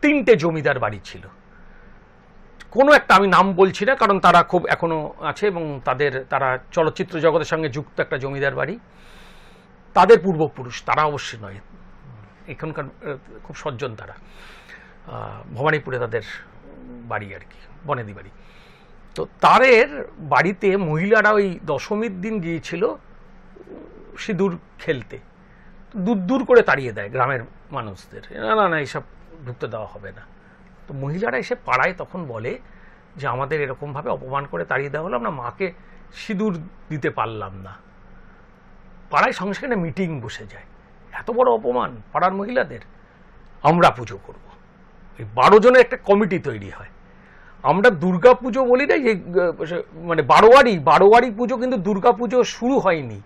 তিনটে জমিদার বাড়ি ছিল, কোনো একটা আমি নাম বলছি না কারণ তারা খুব এখনো আছে এবং তারা চলচ্চিত্র জগতের সঙ্গে যুক্ত একটা জমিদার বাড়ি, তাদের পূর্বপুরুষ, তারা অবশ্যই নয়, এখানকার খুব সজ্জন তারা, ভবানীপুরে তাদের বাড়ি আর কি, বনেদি বাড়ি। তো তাদের বাড়িতে মহিলারা ওই দশমীর দিন গিয়েছিল সিঁদুর খেলতে, দূর দূর করে তাড়িয়ে দেয় গ্রামের মানুষদের, না না না এইসব ঢুকতে দেওয়া হবে না। তো মহিলারা এসে পাড়ায় তখন বলে যে আমাদের এরকমভাবে অপমান করে তাড়িয়ে দেওয়া হলো, আমরা মাকে সিঁদুর দিতে পারলাম না। পাড়ায় সঙ্গে সঙ্গে মিটিং বসে যায়, এত বড় অপমান পাড়ার মহিলাদের, আমরা পুজো করব। এই 12 জনের একটা কমিটি তৈরি হয়। আমরা দুর্গা পুজো বলি না, যে মানে বারোয়ারি পুজো, কিন্তু দুর্গা পুজো শুরু হয়নি,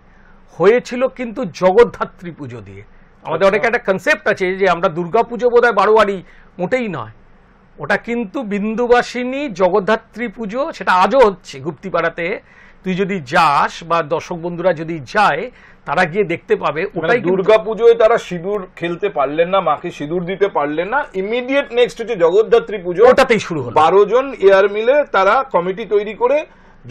হয়েছিল কিন্তু জগদ্ধাত্রী পুজো দিয়ে। আমাদের অনেক একটা কনসেপ্ট আছে যে আমরা দুর্গা পুজো বোধহয় বারোয়ারি, মোটেই নয়, ওটা কিন্তু বিন্দুবাসিনী জগদ্ধাত্রী পুজো, সেটা আজও হচ্ছে গুপ্তিপাড়াতে। তুই যদি যাস বা দর্শক বন্ধুরা যদি যায়, তারা গিয়ে দেখতে পাবে। ওটাই দুর্গা পুজোয় তারা সিঁদুর খেলতে পারলেন না, মাকে সিঁদুর দিতে পারলেন না, ইমিডিয়েট নেক্সট হচ্ছে জগদ্ধাত্রী পুজো, ওটাতেই শুরু হলো। 12 জন এয়ার মিলে তারা কমিটি তৈরি করে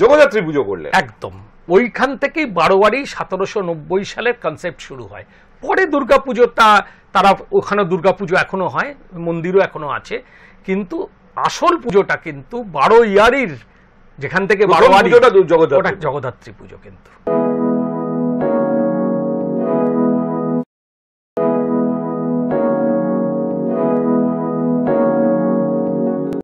জগদ্ধাত্রী পুজো করলেন। একদম ওইখান থেকেই বারোয়ারি 1790 সালের কনসেপ্ট শুরু হয়। পরে দুর্গা পুজোটা তারা ওখানে দুর্গা পুজো এখনো হয়, মন্দিরও এখনো আছে, কিন্তু আসল পুজোটা কিন্তু বারোয়ারির, যেখান থেকে বারোয়ারি, জগদ্ধাত্রী জগদ্ধাত্রী পুজো কিন্তু।